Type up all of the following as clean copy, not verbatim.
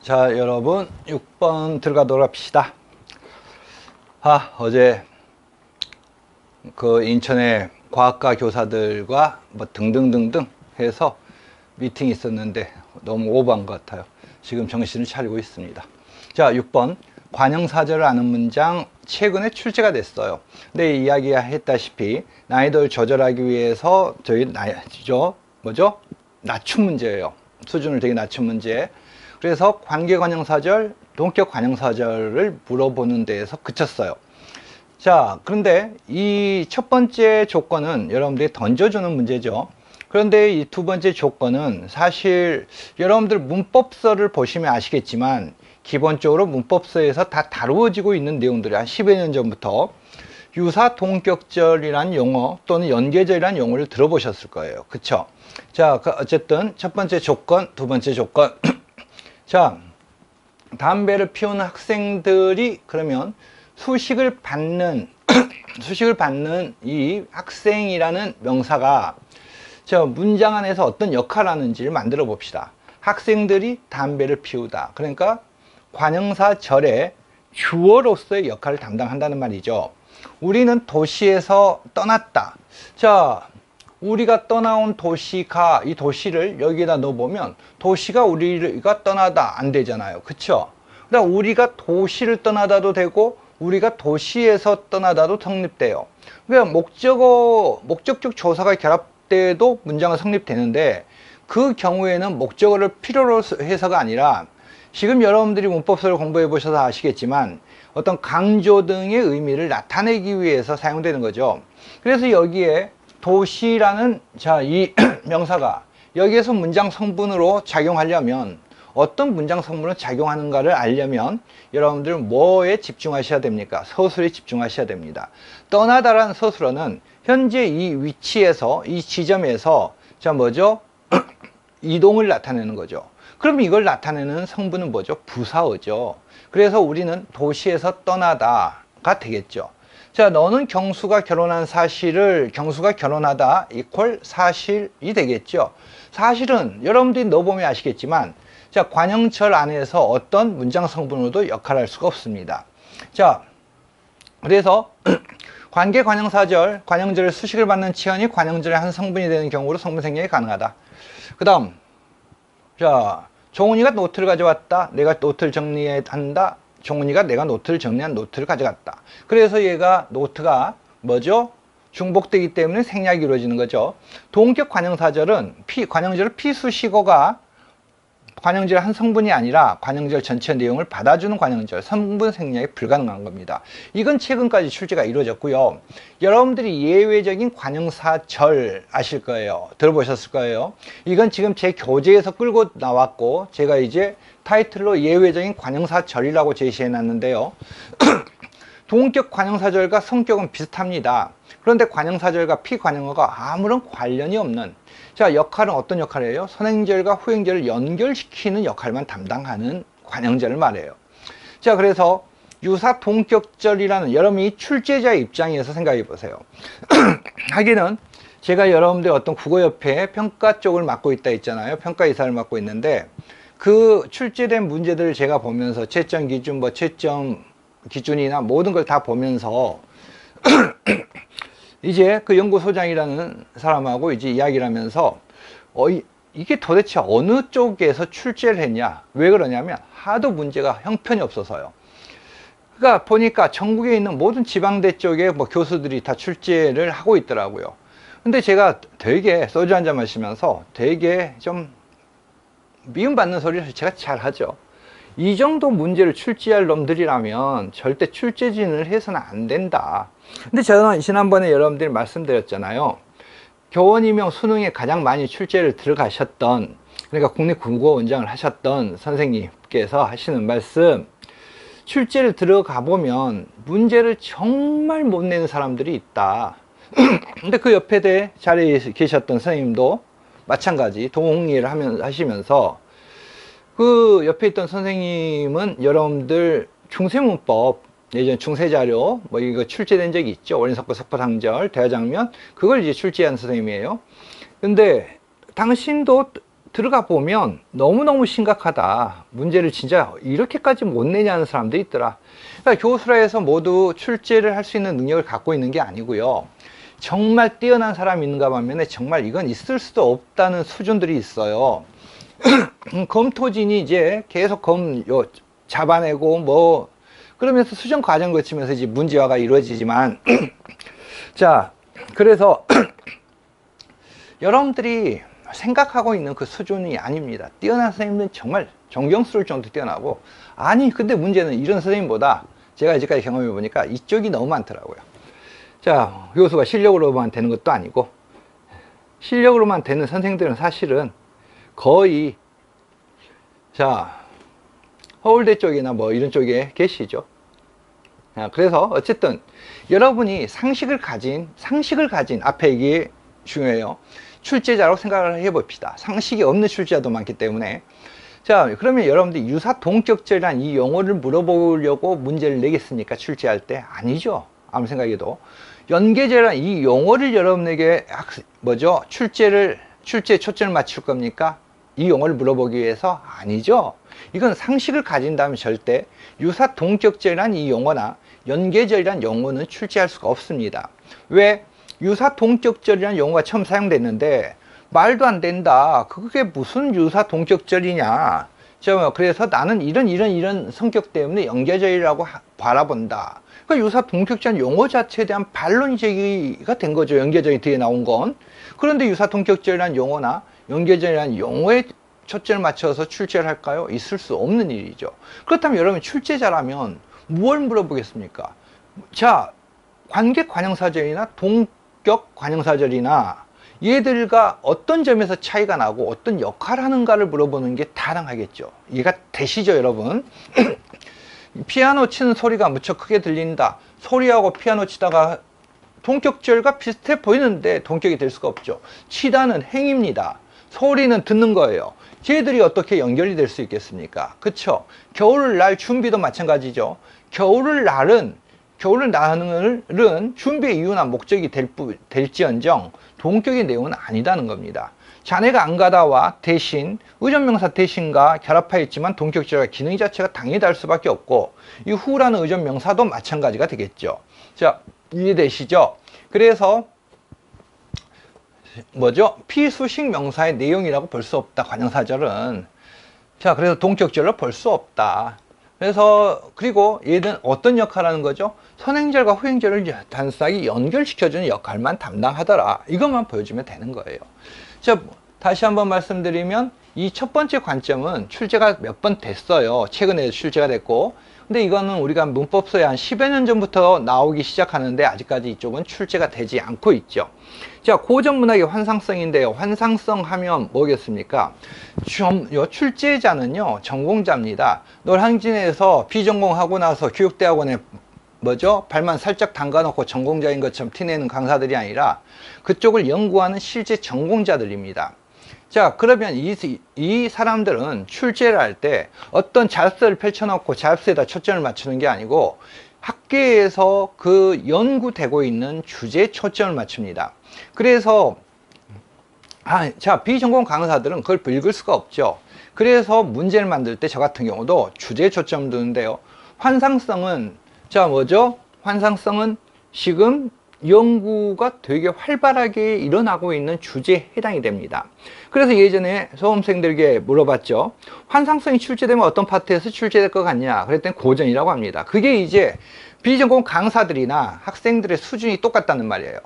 자, 여러분 6번 들어가도록 합시다. 어제 그 인천의 과학과 교사들과 뭐 등등등등 해서 미팅이 있었는데 너무 오버한 것 같아요. 지금 정신을 차리고 있습니다. 자, 6번 관형사절을 아는 문장 최근에 출제가 됐어요. 근데 이야기했다시피 난이도를 조절하기 위해서 저희 낮춘 문제예요. 수준을 되게 낮춘 문제. 그래서 관계관형사절, 동격관형사절을 물어보는 데에서 그쳤어요. 자, 그런데 이 첫 번째 조건은 여러분들이 던져주는 문제죠. 그런데 이 두 번째 조건은 사실 여러분들 문법서를 보시면 아시겠지만 기본적으로 문법서에서 다 다루어지고 있는 내용들이 한 10여 년 전부터 유사 동격절이라는 용어 또는 연계절이라는 용어를 들어보셨을 거예요. 그쵸? 자, 어쨌든 첫 번째 조건, 두 번째 조건. 자, 담배를 피우는 학생들이 그러면 수식을 받는 이 학생이라는 명사가 저 문장 안에서 어떤 역할을 하는지를 만들어 봅시다. 학생들이 담배를 피우다. 그러니까 관형사절의 주어로서의 역할을 담당한다는 말이죠. 우리는 도시에서 떠났다. 자, 우리가 떠나온 도시가, 이 도시를 여기에다 넣어보면 도시가 우리가 떠나다 안 되잖아요. 그쵸? 그러니까 우리가 도시를 떠나다도 되고 우리가 도시에서 떠나다도 성립돼요. 그러니까 목적격 조사가 결합돼도 문장은 성립되는데 그 경우에는 목적어를 필요로 해서가 아니라 지금 여러분들이 문법서를 공부해 보셔서 아시겠지만 어떤 강조 등의 의미를 나타내기 위해서 사용되는 거죠. 그래서 여기에 도시라는 이 명사가 여기에서 문장 성분으로 작용하려면 어떤 문장 성분으로 작용하는가를 알려면 여러분들 뭐에 집중하셔야 됩니까? 서술에 집중하셔야 됩니다. 떠나다라는 서술어는 현재 이 위치에서 이 지점에서 이동을 나타내는 거죠. 그럼 이걸 나타내는 성분은 뭐죠? 부사어죠. 그래서 우리는 도시에서 떠나다가 되겠죠. 자, 너는 경수가 결혼하다 이퀄 사실이 되겠죠. 사실은 여러분들이 넣어보면 아시겠지만 자, 관형절 안에서 어떤 문장 성분으로도 역할할 수가 없습니다. 자, 그래서 관계관형사절, 관형절의 수식을 받는 치연이 관형절의 한 성분이 되는 경우로 성분 생략이 가능하다. 그 다음, 자, 종훈이가 노트를 가져왔다. 내가 노트를 정리한다. 종훈이가 내가 노트를 정리한 노트를 가져갔다. 그래서 얘가 노트가 뭐죠? 중복되기 때문에 생략이 이루어지는 거죠. 동격 관형사절은 관형절 피수식어가 관형절 한 성분이 아니라 관형절 전체 내용을 받아주는 관형절, 성분 생략이 불가능한 겁니다. 이건 최근까지 출제가 이루어졌고요. 여러분들이 예외적인 관형사절 아실 거예요. 들어보셨을 거예요. 이건 지금 제 교재에서 끌고 나왔고 제가 이제 타이틀로 예외적인 관형사절이라고 제시해 놨는데요. 동격 관형사절과 성격은 비슷합니다. 그런데 관형사절과 피관형어가 아무런 관련이 없는 역할은 어떤 역할이에요? 선행절과 후행절을 연결시키는 역할만 담당하는 관형절을 말해요. 자, 그래서 유사 동격절이라는 여러분이 출제자의 입장에서 생각해 보세요. 하기는 제가 여러분들 어떤 국어협회 평가 쪽을 맡고 있다 했잖아요. 평가이사를 맡고 있는데 그 출제된 문제들을 제가 보면서 채점 기준, 채점 기준이나 모든 걸 다 보면서 이제 그 연구소장이라는 사람하고 이제 이야기를 하면서 이게 도대체 어느 쪽에서 출제를 했냐? 왜 그러냐면 하도 문제가 형편이 없어서요. 그러니까 보니까 전국에 있는 모든 지방대 쪽에 교수들이 다 출제를 하고 있더라고요. 근데 제가 되게 소주 한잔 마시면서 되게 좀 미움받는 소리를 제가 잘 하죠. 이 정도 문제를 출제할 놈들이라면 절대 출제진을 해서는 안 된다. 근데 저는 지난번에 여러분들이 말씀드렸잖아요. 교원이명 수능에 가장 많이 출제를 들어가셨던, 그러니까 국립국어원장을 하셨던 선생님께서 하시는 말씀, 출제를 들어가 보면 문제를 정말 못 내는 사람들이 있다. 근데 그 옆에 자리에 계셨던 선생님도 마찬가지 동의를 하시면서 그 옆에 있던 선생님은 여러분들 중세문법 예전 중세자료 이거 출제된 적이 있죠. 원인석고 석포상절 대화장면 그걸 이제 출제한 선생님이에요. 근데 당신도 들어가 보면 너무너무 심각하다. 문제를 진짜 이렇게까지 못 내냐는 사람들이 있더라. 그러니까 교수라 해서 모두 출제를 할 수 있는 능력을 갖고 있는 게 아니고요. 정말 뛰어난 사람이 있는가 반면에 정말 이건 있을 수도 없다는 수준들이 있어요. 검토진이 이제 계속 잡아내고 뭐 그러면서 수정 과정 거치면서 이제 문제화가 이루어지지만 자, 그래서 여러분들이 생각하고 있는 그 수준이 아닙니다. 뛰어난 선생님들은 정말 존경스러울 정도 뛰어나고, 아니 근데 문제는 이런 선생님보다 제가 이제까지 경험해 보니까 이쪽이 너무 많더라고요. 자, 교수가 실력으로만 되는 것도 아니고, 실력으로만 되는 선생들은 사실은 거의 자 서울대 쪽이나 뭐 이런 쪽에 계시죠. 그래서 어쨌든 여러분이 상식을 가진 앞에 이게 중요해요. 출제자라고 생각을 해봅시다. 상식이 없는 출제자도 많기 때문에. 자, 그러면 여러분들이 유사동격절이란 이 용어를 물어보려고 문제를 내겠습니까? 출제할 때? 아니죠. 아무 생각해도. 연계절이란 이 용어를 여러분에게 출제에 초점을 맞출 겁니까? 이 용어를 물어보기 위해서? 아니죠. 이건 상식을 가진다면 절대 유사동격절이란 이 용어나 연계절이란 용어는 출제할 수가 없습니다. 왜? 유사동격절이라는 용어가 처음 사용됐는데 말도 안 된다. 그게 무슨 유사동격절이냐. 그래서 나는 이런 성격 때문에 연계절이라고 바라본다. 그러니까 유사동격절 용어 자체에 대한 반론이 제기가 된 거죠. 연계절이 뒤에 나온 건. 그런데 유사동격절이라는 용어나 연계절이라는 용어에 초점을 맞춰서 출제를 할까요? 있을 수 없는 일이죠. 그렇다면 여러분 출제자라면 뭘 물어보겠습니까? 자, 관계 관형사절이나 동격 관형사절이나 얘들과 어떤 점에서 차이가 나고 어떤 역할을 하는가를 물어보는 게 타당하겠죠. 이해가 되시죠, 여러분? 피아노 치는 소리가 무척 크게 들린다. 소리하고 피아노 치다가 동격절과 비슷해 보이는데 동격이 될 수가 없죠. 치다는 행위입니다. 소리는 듣는 거예요. 쟤들이 어떻게 연결이 될 수 있겠습니까? 그쵸? 겨울날 준비도 마찬가지죠. 겨울날은 준비의 이유나 목적이 될지언정 동격의 내용은 아니다는 겁니다. 자네가 안 가다와 대신, 의존명사 대신과 결합하여 있지만 동격절과 기능 자체가 당연히 다를 수밖에 없고, 이 후라는 의존명사도 마찬가지가 되겠죠. 자, 이해되시죠? 그래서 피수식 명사의 내용이라고 볼 수 없다, 관형사절은. 자, 그래서 동격절로 볼 수 없다. 그리고 얘는 어떤 역할을 하는 거죠? 선행절과 후행절을 단순하게 연결시켜주는 역할만 담당하더라. 이것만 보여주면 되는 거예요. 자, 다시 한번 말씀드리면 이 첫 번째 관점은 출제가 몇 번 됐어요. 최근에 출제가 됐고. 근데 이거는 우리가 문법서에 한 10여 년 전부터 나오기 시작하는데 아직까지 이쪽은 출제가 되지 않고 있죠. 자, 고전문학의 환상성인데요. 환상성 하면 뭐겠습니까? 출제자는요, 전공자입니다. 노량진에서 비전공하고 나서 교육대학원에 발만 살짝 담가놓고 전공자인 것처럼 티내는 강사들이 아니라 그쪽을 연구하는 실제 전공자들입니다. 자, 그러면 이 사람들은 출제를 할 때 어떤 자습서를 펼쳐놓고 자습서에다 초점을 맞추는 게 아니고 학계에서 그 연구되고 있는 주제에 초점을 맞춥니다. 그래서 자, 비전공 강사들은 그걸 읽을 수가 없죠. 그래서 문제를 만들 때 저 같은 경우도 주제에 초점을 두는데요. 환상성은 환상성은 지금 연구가 되게 활발하게 일어나고 있는 주제에 해당이 됩니다. 그래서 예전에 수험생들에게 물어봤죠. 환상성이 출제되면 어떤 파트에서 출제될 것 같냐? 그랬더니 고전이라고 합니다. 그게 이제 비전공 강사들이나 학생들의 수준이 똑같다는 말이에요.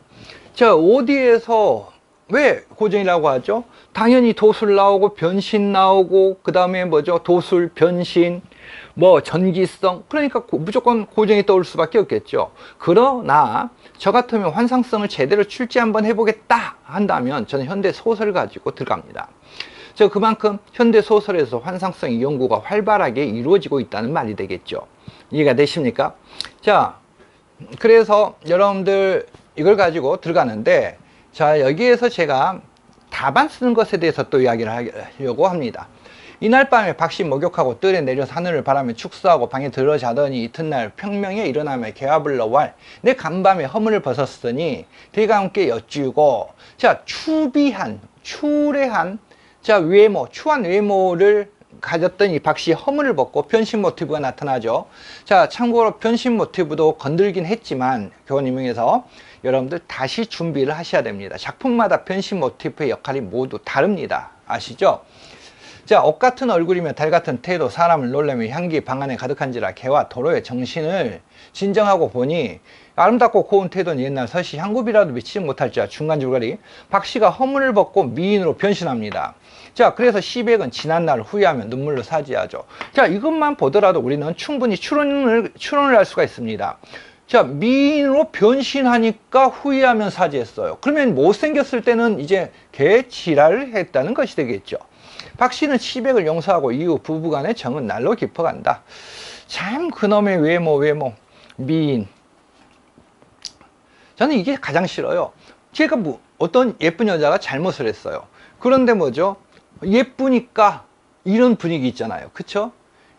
자, 어디에서 왜 고전이라고 하죠? 당연히 도술 나오고 변신 나오고 그 다음에 도술, 변신, 전기성, 그러니까 무조건 고전이 떠올 수밖에 없겠죠. 그러나 저 같으면 환상성을 제대로 출제 한번 해보겠다 한다면 저는 현대 소설을 가지고 들어갑니다. 그만큼 현대 소설에서 환상성 연구가 활발하게 이루어지고 있다는 말이 되겠죠. 이해가 되십니까? 자, 그래서 여러분들 이걸 가지고 들어가는데, 자, 여기에서 제가 답안 쓰는 것에 대해서 또 이야기를 하려고 합니다. 이날 밤에 박씨 목욕하고 뜰에 내려서 하늘을 바라며 축사하고 방에 들어자더니 이튿날 평명에 일어나며 개화를 넣어 내 간밤에 허물을 벗었으니 대가 함께 여쭈고. 자, 출애한 자, 외모, 추한 외모를 가졌던 이 박씨의 허물을 벗고 변신 모티브가 나타나죠. 자, 참고로 변신 모티브도 건들긴 했지만 교원임용에서 여러분들 다시 준비를 하셔야 됩니다. 작품마다 변신 모티브의 역할이 모두 다릅니다. 아시죠? 자, 옷 같은 얼굴이며 달 같은 태도, 사람을 놀라며 향기 방 안에 가득한지라 개와 도로의 정신을 진정하고 보니 아름답고 고운 태도는 옛날 서시 향굽이라도 미치지 못할 자 중간 줄거리 박씨가 허물을 벗고 미인으로 변신합니다. 자, 그래서 시백은 지난 날 후회하며 눈물로 사죄하죠. 자, 이것만 보더라도 우리는 충분히 추론을 할 수가 있습니다. 자, 미인으로 변신하니까 후회하면 사죄했어요. 그러면 못생겼을 때는 이제 개지랄을 했다는 것이 되겠죠. 박씨는 시백을 용서하고 이후 부부간의 정은 날로 깊어간다. 참 그놈의 외모 미인. 저는 이게 가장 싫어요. 제가 뭐 어떤 예쁜 여자가 잘못을 했어요. 그런데 뭐죠? 예쁘니까 이런 분위기 있잖아요. 그쵸?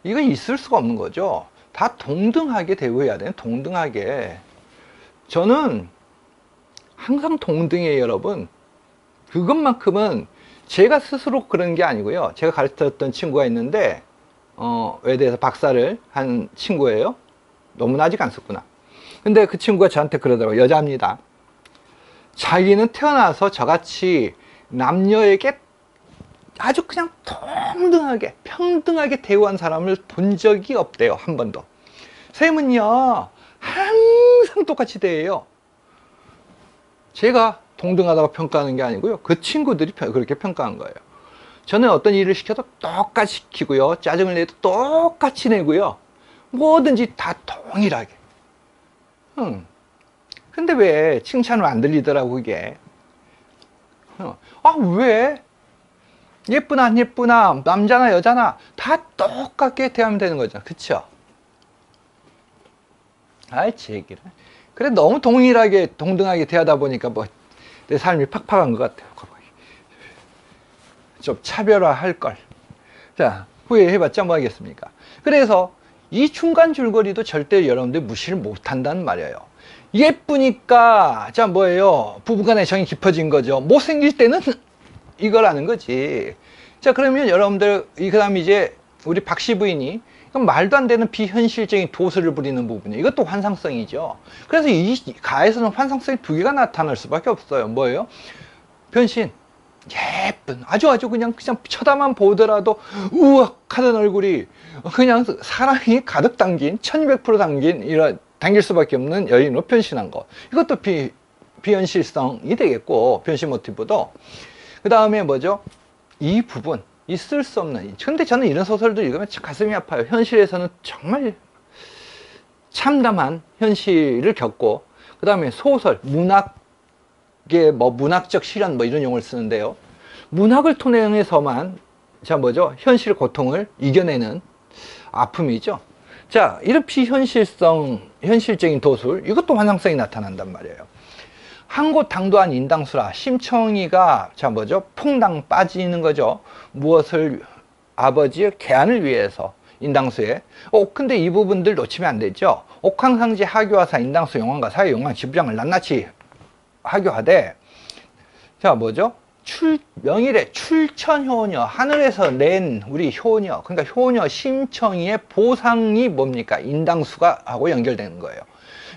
이건 있을 수가 없는 거죠. 다 동등하게 대우해야 돼요. 동등하게. 저는 항상 동등해요, 여러분. 그것만큼은 제가 스스로 그런 게 아니고요. 제가 가르쳤던 친구가 있는데 외대에서 박사를 한 친구예요. 너무나 아직 안 썼구나. 근데 그 친구가 저한테 그러더라고요. 여자입니다. 자기는 태어나서 저같이 남녀에게 아주 그냥 동등하게 평등하게 대우한 사람을 본 적이 없대요. 한 번도. 쌤은요 항상 똑같이 대해요. 제가 동등하다고 평가하는 게 아니고요. 그 친구들이 그렇게 평가한 거예요. 저는 어떤 일을 시켜도 똑같이 시키고요. 짜증을 내도 똑같이 내고요. 뭐든지 다 동일하게. 근데 왜 칭찬을 안 들리더라고 그게. 아, 왜? 예쁘나 안 예쁘나 남자나 여자나 다 똑같게 대하면 되는 거죠. 그쵸? 아이 제 얘기를. 그래 너무 동일하게 동등하게 대하다 보니까 뭐 내 삶이 팍팍한 것 같아요. 좀 차별화할 걸. 자, 후회해봤자 뭐 하겠습니까? 그래서 이 중간 줄거리도 절대 여러분들 무시를 못한다는 말이에요. 예쁘니까 자 뭐예요? 부부간의 정이 깊어진 거죠. 못생길 때는 이거라는 거지. 자, 그러면 여러분들 그 다음 이제 우리 박씨 부인이 말도 안 되는 비현실적인 도수를 부리는 부분이에요. 이것도 환상성이죠. 그래서 이 가에서는 환상성이 두 개가 나타날 수밖에 없어요. 뭐예요? 변신, 예쁜, 아주 그냥 쳐다만 보더라도 우악하던 얼굴이 그냥 사랑이 가득 담긴 1200% 담긴 이런 당길 수밖에 없는 여인으로 변신한 거. 이것도 비현실성이 되겠고 변신 모티브도. 그 다음에 뭐죠? 이 부분 있을 수 없는. 근데 저는 이런 소설들 읽으면 참 가슴이 아파요. 현실에서는 정말 참담한 현실을 겪고 그 다음에 소설, 문학의 뭐 문학적 실현 뭐 이런 용어를 쓰는데요. 문학을 통해서만 자 뭐죠? 현실 고통을 이겨내는 아픔이죠. 자, 이런 현실적인 도술, 이것도 환상성이 나타난단 말이에요. 한 곳 당도한 인당수라 심청이가 자 뭐죠? 퐁당 빠지는 거죠. 무엇을 아버지의 계안을 위해서 인당수에. 근데 이 부분들 놓치면 안 되죠. 옥황상제 하교하사 인당수 용왕과 사회 용왕 지부장을 낱낱이 하교하되 자 뭐죠? 명일에 출천효녀 하늘에서 낸 우리 효녀, 그러니까 효녀 심청이의 보상이 뭡니까? 인당수가 하고 연결되는 거예요.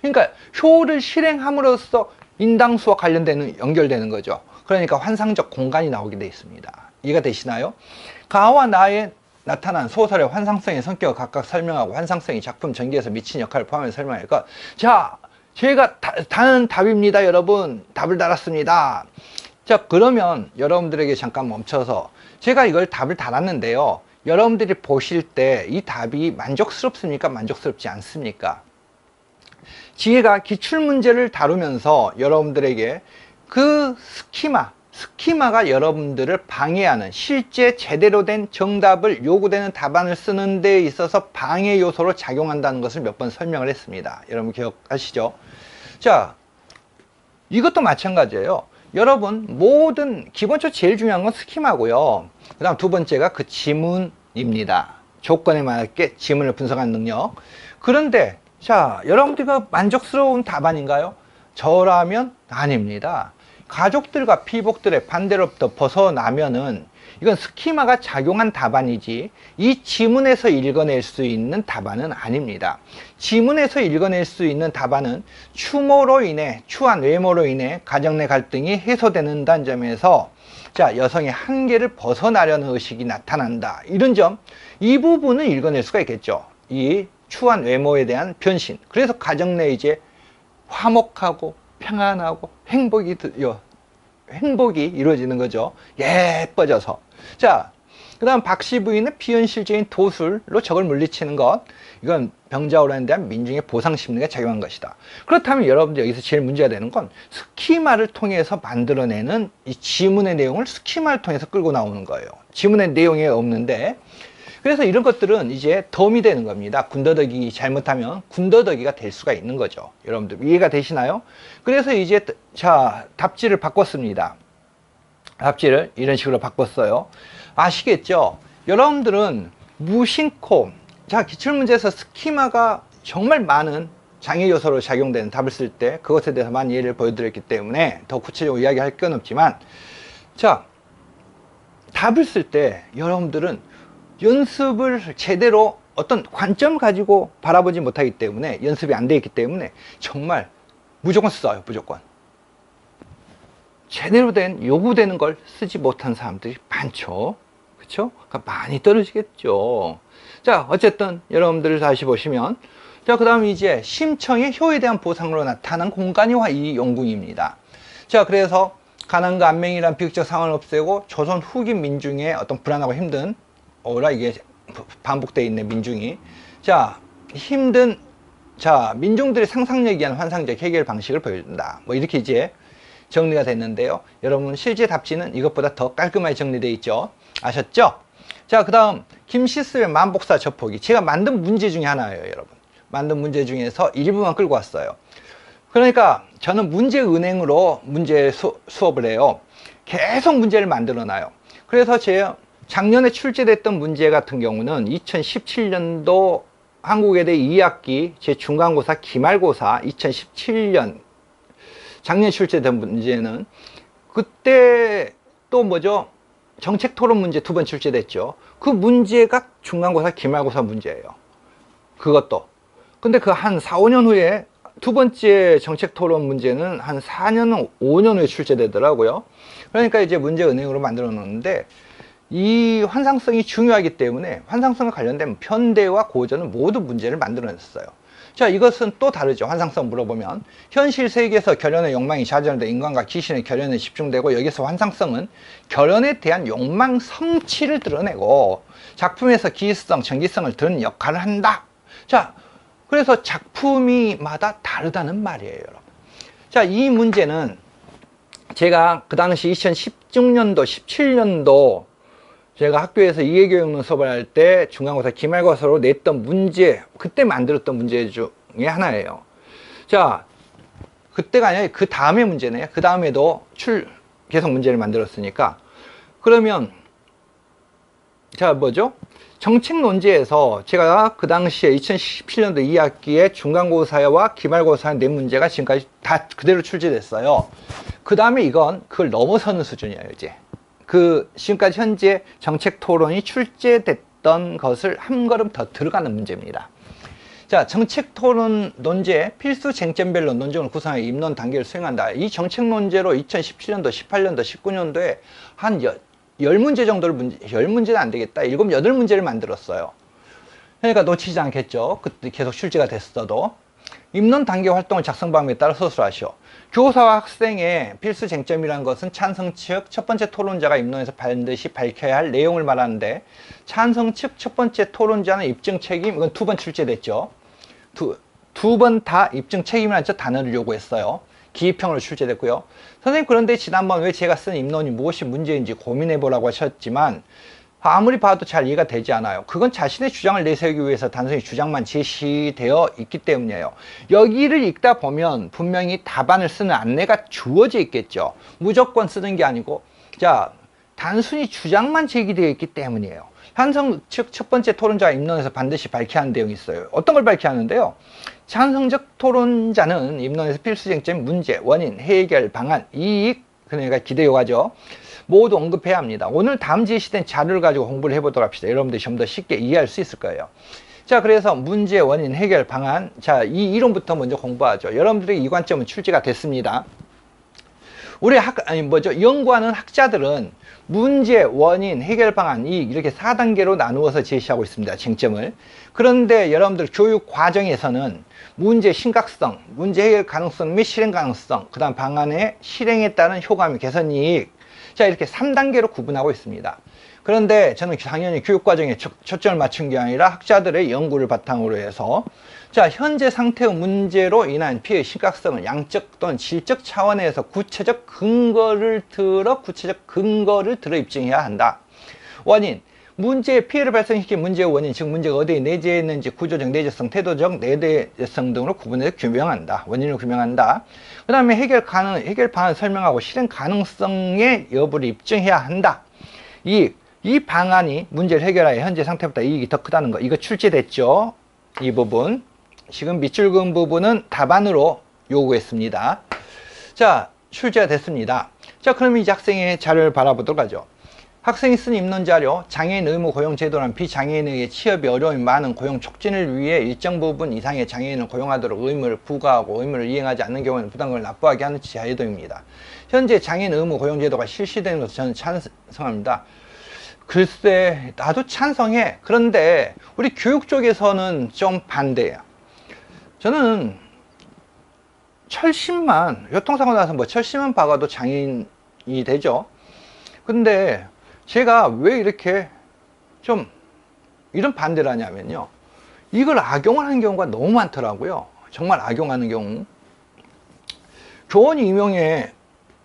그러니까 효를 실행함으로써 인당수와 관련되는 연결되는 거죠. 그러니까 환상적 공간이 나오게 되어 있습니다. 이해가 되시나요? 가와 나에 나타난 소설의 환상성의 성격을 각각 설명하고 환상성이 작품 전개에서 미친 역할을 포함해 설명할 것. 자, 제가 다는 답입니다. 여러분 답을 달았습니다. 자, 그러면 여러분들에게 잠깐 멈춰서 제가 이걸 답을 달았는데요. 여러분들이 보실 때 이 답이 만족스럽습니까? 만족스럽지 않습니까? 지혜가 기출문제를 다루면서 여러분들에게 그 스키마가 여러분들을 방해하는 실제 제대로 된 정답을 요구되는 답안을 쓰는 데 있어서 방해 요소로 작용한다는 것을 몇 번 설명을 했습니다. 여러분 기억하시죠? 자, 이것도 마찬가지예요. 여러분 모든 기본적으로 제일 중요한 건 스키마고요. 그 다음 두 번째가 그 지문입니다. 조건에 맞게 지문을 분석하는 능력. 그런데 자, 여러분들과 만족스러운 답안인가요? 저라면 아닙니다. 가족들과 피복들의 반대로부터 벗어나면은 이건 스키마가 작용한 답안이지 이 지문에서 읽어낼 수 있는 답안은 아닙니다. 지문에서 읽어낼 수 있는 답안은 추모로 인해, 추한 외모로 인해 가정 내 갈등이 해소되는다는 점에서 자, 여성의 한계를 벗어나려는 의식이 나타난다. 이런 점, 이 부분은 읽어낼 수가 있겠죠. 이 추한 외모에 대한 변신. 그래서 가정 내 이제 화목하고 평안하고 행복이 이루어지는 거죠. 예뻐져서. 자, 그 다음 박씨 부인의 비현실적인 도술로 적을 물리치는 것. 이건 병자호란에 대한 민중의 보상 심리가 작용한 것이다. 그렇다면 여러분들 여기서 제일 문제가 되는 건 스키마를 통해서 만들어내는 이 지문의 내용을 스키마를 통해서 끌고 나오는 거예요. 지문의 내용이 없는데, 그래서 이런 것들은 이제 덤이 되는 겁니다. 군더더기 잘못하면 군더더기가 될 수가 있는 거죠. 여러분들 이해가 되시나요? 그래서 이제 자, 답지를 바꿨습니다. 답지를 이런 식으로 바꿨어요. 아시겠죠? 여러분들은 무심코, 자, 기출문제에서 스키마가 정말 많은 장애 요소로 작용되는 답을 쓸 때 그것에 대해서 많은 예를 보여드렸기 때문에 더 구체적으로 이야기할 건 없지만, 자, 답을 쓸 때 여러분들은 연습을 제대로 어떤 관점을 가지고 바라보지 못하기 때문에, 연습이 안 되어 있기 때문에 정말 무조건 써요. 무조건 제대로 된 요구되는 걸 쓰지 못한 사람들이 많죠. 그렇죠? 그러니까 많이 떨어지겠죠. 자, 어쨌든 여러분들 다시 보시면, 자, 그 다음 이제 심청의 효에 대한 보상으로 나타난 공간이와 이 용궁입니다. 자, 그래서 가난과 안맹이란 비극적 상황을 없애고 조선 후기 민중의 어떤 불안하고 힘든, 오라 이게 반복되어 있는 민중이, 자, 힘든, 자, 민중들의 상상력에 의한 환상적 해결 방식을 보여준다. 뭐 이렇게 이제 정리가 됐는데요. 여러분 실제 답지는 이것보다 더 깔끔하게 정리되어 있죠. 아셨죠? 자, 그 다음 김시슬의 만복사 접하기. 제가 만든 문제 중에 하나예요. 여러분 만든 문제 중에서 일부만 끌고 왔어요. 그러니까 저는 문제 은행으로 문제 수업을 해요. 계속 문제를 만들어 놔요. 그래서 제가 작년에 출제됐던 문제 같은 경우는 2017년도 한국외대 2학기 제 중간고사 기말고사 2017년 작년에 출제된 문제는, 그때 또 뭐죠? 정책토론 문제 2번 출제됐죠. 그 문제가 중간고사 기말고사 문제예요. 그것도. 근데 그 한 4, 5년 후에 두 번째 정책토론 문제는 한 4년, 5년 후에 출제되더라고요. 그러니까 이제 문제 은행으로 만들어 놓는데, 이 환상성이 중요하기 때문에 환상성과 관련된 편대와 고전은 모두 문제를 만들어 냈어요. 자, 이것은 또 다르죠. 환상성 물어보면 현실 세계에서 결연의 욕망이 좌절돼 인간과 귀신의 결연에 집중되고, 여기서 환상성은 결연에 대한 욕망 성취를 드러내고 작품에서 기성, 정기성을 드러내는 역할을 한다. 자, 그래서 작품이마다 다르다는 말이에요, 여러분. 자, 이 문제는 제가 그 당시 2016년도, 17년도 제가 학교에서 이해교육론 수업을 할 때 중간고사 기말고사로 냈던 문제, 그때 만들었던 문제 중에 하나예요. 자, 그때가 아니라 그 다음에 문제네요. 그 다음에도 계속 문제를 만들었으니까. 그러면 자, 뭐죠? 정책 논제에서 제가 그 당시에 2017년도 2학기에 중간고사와 기말고사 낸 문제가 지금까지 다 그대로 출제됐어요. 그 다음에 이건 그걸 넘어서는 수준이에요, 이제. 그 지금까지 현재 정책 토론이 출제됐던 것을 한 걸음 더 들어가는 문제입니다. 자, 정책 토론 논제 필수 쟁점별로 논점을 구성하여 입론 단계를 수행한다. 이 정책 논제로 2017년도, 18년도, 19년도에 한 10문제 정도를 10문제는 안 되겠다. 7, 8문제를 만들었어요. 그러니까 놓치지 않겠죠. 그때 계속 출제가 됐어도. 입론 단계 활동을 작성 방법에 따라 서술하시오. 교사와 학생의 필수 쟁점이라는 것은 찬성 측 첫 번째 토론자가 입론에서 반드시 밝혀야 할 내용을 말하는데, 찬성 측 첫 번째 토론자는 입증 책임, 이건 2번 출제됐죠. 두 번 다 입증 책임이라는 단어를 요구했어요. 기입형으로 출제됐고요. 선생님, 그런데 지난번 왜 제가 쓴 입론이 무엇이 문제인지 고민해 보라고 하셨지만 아무리 봐도 잘 이해가 되지 않아요. 그건 자신의 주장을 내세우기 위해서 단순히 주장만 제시되어 있기 때문이에요. 여기를 읽다 보면 분명히 답안을 쓰는 안내가 주어져 있겠죠. 무조건 쓰는 게 아니고, 자, 단순히 주장만 제기되어 있기 때문이에요. 찬성 측 첫 번째 토론자 입론에서 반드시 밝혀야 하는 내용이 있어요. 어떤 걸 밝혀야 하는데요? 찬성적 토론자는 입론에서 필수 쟁점, 문제, 원인, 해결, 방안, 이익, 그러니까 기대 요하죠. 모두 언급해야 합니다. 오늘 다음 제시된 자료를 가지고 공부를 해보도록 합시다. 여러분들이 좀 더 쉽게 이해할 수 있을 거예요. 자, 그래서 문제, 원인, 해결 방안. 자, 이 이론부터 먼저 공부하죠. 여러분들의 이 관점은 출제가 됐습니다. 우리 연구하는 학자들은 문제, 원인, 해결 방안 이렇게 4단계로 나누어서 제시하고 있습니다. 쟁점을. 그런데 여러분들 교육 과정에서는 문제 심각성, 문제 해결 가능성 및 실행 가능성, 그 다음 방안의 실행에 따른 효과및 개선 이익. 자, 이렇게 3단계로 구분하고 있습니다. 그런데 저는 당연히 교육과정에 초점을 맞춘 게 아니라 학자들의 연구를 바탕으로 해서 자, 현재 상태의 문제로 인한 피해의 심각성을 양적 또는 질적 차원에서 구체적 근거를 들어 입증해야 한다. 원인, 문제의 피해를 발생시킨 문제의 원인, 즉 문제가 어디에 내재했는지 구조적 내재성, 태도적 내재성 등으로 구분해서 규명한다. 원인을 규명한다. 그 다음에 해결 방안을 설명하고 실행 가능성의 여부를 입증해야 한다. 이 방안이 문제를 해결하여 현재 상태보다 이익이 더 크다는 거. 이거 출제됐죠? 이 부분. 지금 밑줄 그은 부분은 답안으로 요구했습니다. 자, 출제가 됐습니다. 자, 그럼 이제 학생의 자료를 바라보도록 하죠. 학생이 쓴 입론 자료, 장애인 의무 고용 제도란 비장애인에게 취업이 어려움이 많은 고용 촉진을 위해 일정 부분 이상의 장애인을 고용하도록 의무를 부과하고 의무를 이행하지 않는 경우에는 부담금을 납부하게 하는 제도입니다. 현재 장애인 의무 고용 제도가 실시되는 것을 저는 찬성합니다. 글쎄, 나도 찬성해. 그런데 우리 교육 쪽에서는 좀 반대야. 저는 철심만, 교통사고 나서 뭐 철심만 박아도 장애인이 되죠. 근데 제가 왜 이렇게 좀 이런 반대를 하냐면요, 이걸 악용을 하는 경우가 너무 많더라고요. 정말 악용하는 경우. 교원이 임용에,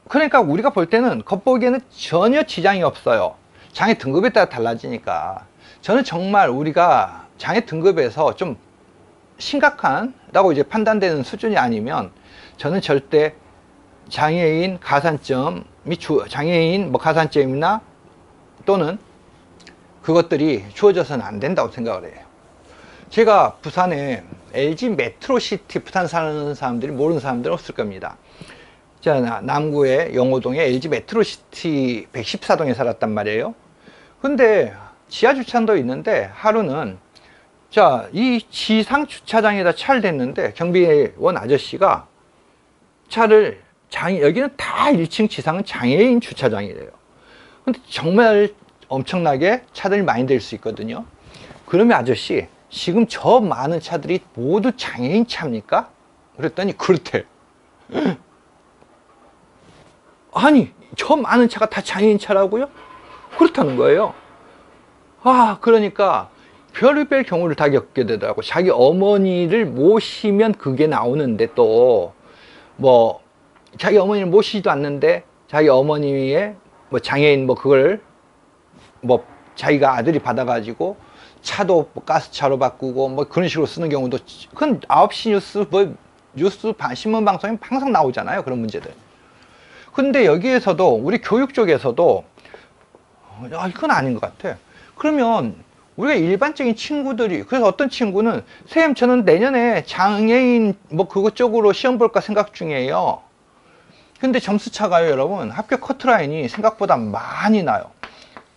그러니까 우리가 볼 때는 겉보기에는 전혀 지장이 없어요. 장애 등급에 따라 달라지니까. 저는 정말 우리가 장애 등급에서 좀 심각하다고 이제 판단되는 수준이 아니면 저는 절대 장애인 가산점이 장애인 뭐 가산점이나 또는 그것들이 주어져서는 안 된다고 생각을 해요. 제가 부산에 LG 메트로시티, 부산 사는 사람들이 모르는 사람들은 없을 겁니다. 자, 남구의 영호동에 LG 메트로시티 114동에 살았단 말이에요. 근데 지하 주차장도 있는데 하루는 자, 이 지상 주차장에다 차를 댔는데 경비원 아저씨가 차를 여기는 다 1층 지상은 장애인 주차장이래요. 근데 정말 엄청나게 차들이 많이 될 수 있거든요. 그러면 아저씨, 지금 저 많은 차들이 모두 장애인 차입니까? 그랬더니 그렇대. 아니, 저 많은 차가 다 장애인 차라고요? 그렇다는 거예요. 아, 그러니까 별의별 경우를 다 겪게 되더라고. 자기 어머니를 모시면 그게 나오는데 또 뭐 자기 어머니를 모시지도 않는데 자기 어머니의 뭐 장애인 뭐 그걸 뭐 자기가 아들이 받아가지고 차도 뭐 가스차로 바꾸고 뭐 그런 식으로 쓰는 경우도, 그건 9시 뉴스 뭐 뉴스 신문 방송에 항상 나오잖아요, 그런 문제들. 근데 여기에서도 우리 교육 쪽에서도 이건 아닌 것 같아. 그러면 우리가 일반적인 친구들이, 그래서 어떤 친구는 선생님 저는 내년에 장애인 뭐 그것 쪽으로 시험 볼까 생각 중이에요. 근데 점수차가요 여러분, 합격 커트라인이 생각보다 많이 나요.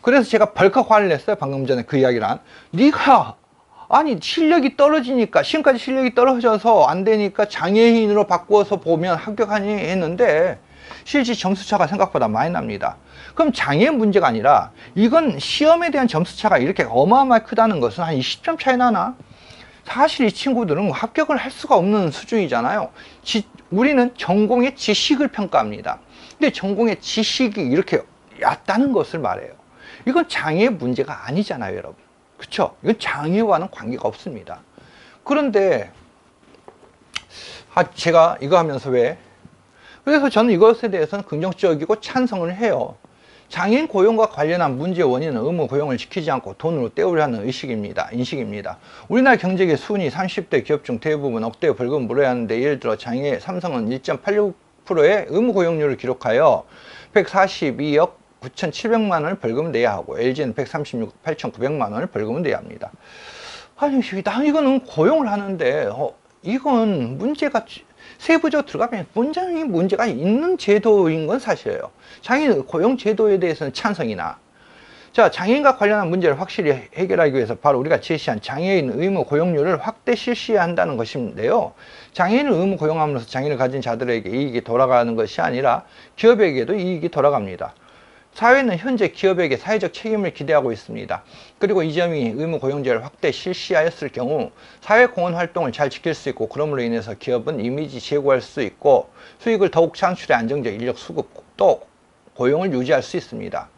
그래서 제가 벌컥 화를 냈어요. 방금 전에 그 이야기를 네가 아니 실력이 떨어지니까, 지금까지 실력이 떨어져서 안 되니까 장애인으로 바꾸어서 보면 합격하니 했는데 실제 점수차가 생각보다 많이 납니다. 그럼 장애인 문제가 아니라 이건 시험에 대한 점수차가 이렇게 어마어마하게 크다는 것은 한 20점 차이 나나? 사실 이 친구들은 합격을 할 수가 없는 수준이잖아요. 우리는 전공의 지식을 평가합니다. 근데 전공의 지식이 이렇게 얕다는 것을 말해요. 이건 장애 문제가 아니잖아요, 여러분. 그쵸? 이건 장애와는 관계가 없습니다. 그런데 제가 이거 하면서 그래서 저는 이것에 대해서는 긍정적이고 찬성을 해요. 장애인 고용과 관련한 문제의 원인은 의무 고용을 지키지 않고 돈으로 때우려는 인식입니다. 우리나라 경제계 순위 30대 기업 중 대부분 억대의 벌금을 물어야 하는데, 예를 들어 삼성은 1.86%의 의무 고용률을 기록하여 142억 9,700만 원을 벌금을 내야 하고, LG는 136억 8,900만 원을 벌금을 내야 합니다. 아니, 이거는 고용을 하는데 이건 문제가 세부적으로 들어가면 분명히 문제가 있는 제도인 건 사실이에요. 장애인 고용 제도에 대해서는 찬성이나, 자, 장애인과 관련한 문제를 확실히 해결하기 위해서 바로 우리가 제시한 장애인 의무 고용률을 확대 실시해야 한다는 것인데요. 장애인을 의무 고용함으로써 장애인을 가진 자들에게 이익이 돌아가는 것이 아니라 기업에게도 이익이 돌아갑니다. 사회는 현재 기업에게 사회적 책임을 기대하고 있습니다. 그리고 이 점이 의무 고용제를 확대 실시하였을 경우 사회 공헌 활동을 잘 지킬 수 있고, 그럼으로 인해서 기업은 이미지 제고할 수 있고 수익을 더욱 창출해 안정적 인력 수급 또 고용을 유지할 수 있습니다.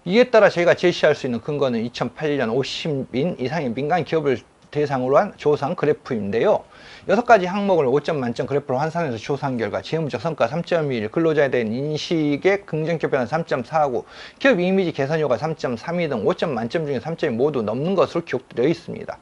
이에 따라 저희가 제시할 수 있는 근거는 2008년 50인 이상의 민간 기업을 대상으로 한 조사한 그래프인데요. 6가지 항목을 5점 만점 그래프로 환산해서 조사한 결과 재무적 성과 3.1, 근로자에 대한 인식의 긍정적 변화 3.49, 기업 이미지 개선 효과 3.32 등 5점 만점 중에 3점이 모두 넘는 것으로 기록되어 있습니다.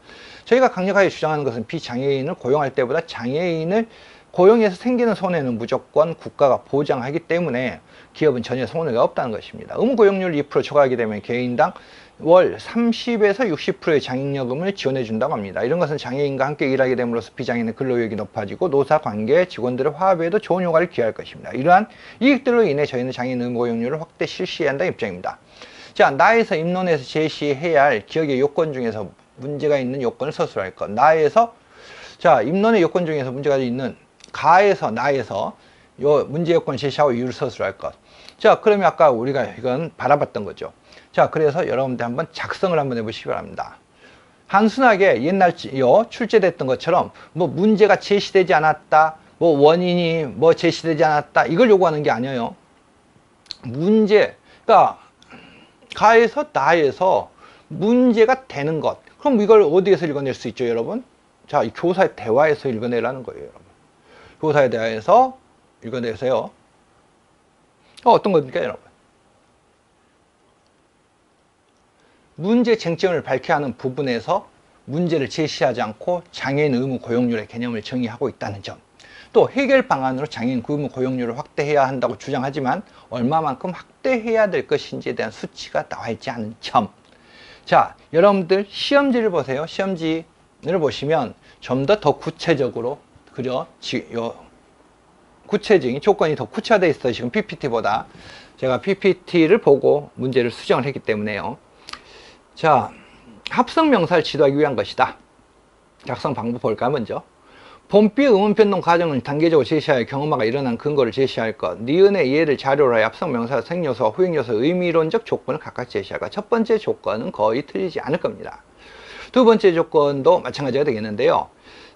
저희가 강력하게 주장하는 것은 비장애인을 고용할 때보다 장애인을 고용에서 생기는 손해는 무조건 국가가 보장하기 때문에 기업은 전혀 손해가 없다는 것입니다. 의무 고용률 2% 초과하게 되면 개인당 월 30에서 60%의 장학금을 지원해 준다고 합니다. 이런 것은 장애인과 함께 일하게 됨으로써 비장애인의 근로효율이 높아지고 노사관계 직원들의 화합에도 좋은 효과를 기할 것입니다. 이러한 이익들로 인해 저희는 장애인 의무 고용률을 확대 실시해야 한다는 입장입니다. 자, 나에서 입론에서 제시해야 할 기억의 요건 중에서 문제가 있는 요건을 서술할 것. 나에서, 자, 입론의 요건 중에서 문제가 있는 가에서 나에서 요 문제 요건을 제시하고 이유를 서술할 것. 자, 그러면 아까 우리가 이건 바라봤던 거죠. 자, 그래서 여러분들 한번 작성을 한번 해보시기 바랍니다. 단순하게 옛날 출제됐던 것처럼 뭐 문제가 제시되지 않았다, 뭐 원인이 뭐 제시되지 않았다, 이걸 요구하는 게 아니에요. 문제, 그러니까 가에서 나에서 문제가 되는 것. 그럼 이걸 어디에서 읽어낼 수 있죠, 여러분? 자, 이 교사의 대화에서 읽어내라는 거예요, 여러분. 교사의 대화에서 읽어내세요. 어떤 겁니까, 여러분? 문제 쟁점을 밝혀야 하는 부분에서 문제를 제시하지 않고 장애인 의무 고용률의 개념을 정의하고 있다는 점. 또 해결 방안으로 장애인 의무 고용률을 확대해야 한다고 주장하지만 얼마만큼 확대해야 될 것인지에 대한 수치가 나와 있지 않은 점. 자, 여러분들 시험지를 보세요. 시험지를 보시면 좀 더 구체적으로, 그죠? 구체적인 조건이 더 구체화되어 있어요. 지금 PPT보다. 제가 PPT를 보고 문제를 수정을 했기 때문에요. 자, 합성 명사를 지도하기 위한 것이다. 작성 방법 볼까요, 먼저? 본삐 의문 변동 과정을 단계적으로 제시하여 경험화가 일어난 근거를 제시할 것. 니은의 이해를 자료로 하여 합성 명사, 생요소와 후행요소의 의미론적 조건을 각각 제시할 것. 첫 번째 조건은 거의 틀리지 않을 겁니다. 두 번째 조건도 마찬가지가 되겠는데요.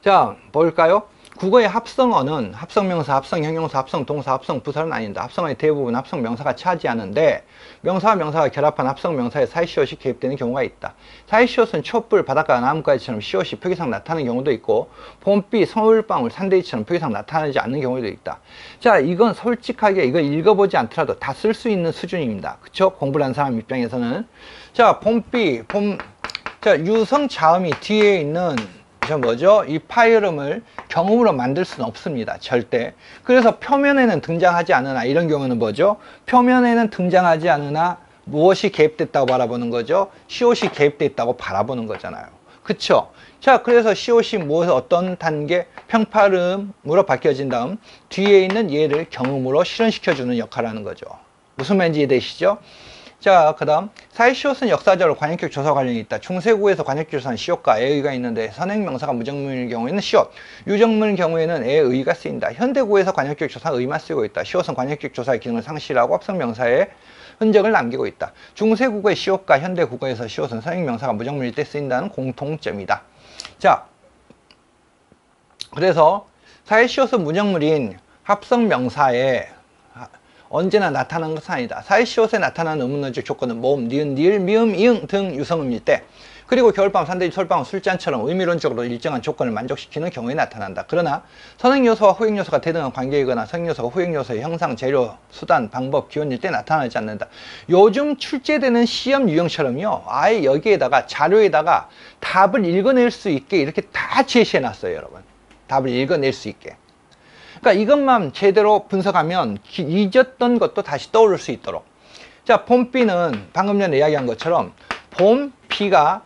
자, 볼까요? 국어의 합성어는 합성명사, 합성형용사, 합성동사, 합성부사는 아닌다. 합성어의 대부분 합성명사가 차지하는데 명사와 명사가 결합한 합성명사에 사이시옷이 개입되는 경우가 있다. 사이시옷은 촛불, 바닷가, 나뭇가지처럼 시옷이 표기상 나타나는 경우도 있고 봄비, 서울방울, 산대기처럼 표기상 나타나지 않는 경우도 있다. 자, 이건 솔직하게 이거 읽어보지 않더라도 다 쓸 수 있는 수준입니다. 그쵸? 공부를 하는 사람 입장에서는. 자, 봄비, 자, 유성 자음이 뒤에 있는 뭐죠? 이 파열음을 경음으로 만들 수는 없습니다. 절대. 그래서 표면에는 등장하지 않으나, 이런 경우는 뭐죠? 표면에는 등장하지 않으나 무엇이 개입됐다고 바라보는 거죠? 시옷이 개입돼 있다고 바라보는 거잖아요. 그쵸? 자, 그래서 시옷이 어떤 단계? 평파음으로 바뀌어진 다음 뒤에 있는 얘를 경음으로 실현시켜주는 역할을 하는 거죠. 무슨 말인지 이해되시죠? 자, 그 다음 사이시옷은 역사적으로 관역격 조사 관련이 있다. 중세구에서 관역격 조사는 시옷과 애의가 있는데 선행명사가 무정문일 경우에는 시옷, 유정문일 경우에는 애의가 쓰인다. 현대구에서 관역격 조사 의만 쓰고 있다. 시옷은 관역격 조사의 기능을 상실하고 합성명사의 흔적을 남기고 있다. 중세국어의 시옷과 현대국어에서 시옷은 선행명사가 무정문일 때 쓰인다는 공통점이다. 자, 그래서 사이시옷은 무정문인 합성명사에 언제나 나타나는 것은 아니다. 사이시옷에 나타나는 의문어적 조건은 모음, 니은, 니을, 미음, 이응 등 유성음일 때, 그리고 겨울밤, 산대지, 솔방울, 술잔처럼 의미론적으로 일정한 조건을 만족시키는 경우에 나타난다. 그러나 선행요소와 후행요소가 대등한 관계이거나 선행요소가 후행요소의 형상, 재료, 수단, 방법, 기원일 때 나타나지 않는다. 요즘 출제되는 시험 유형처럼요, 아예 여기에다가 자료에다가 답을 읽어낼 수 있게 이렇게 다 제시해 놨어요, 여러분. 답을 읽어낼 수 있게. 그러니까 이것만 제대로 분석하면 잊었던 것도 다시 떠오를 수 있도록. 자, 봄비는 방금 전에 이야기한 것처럼 봄비가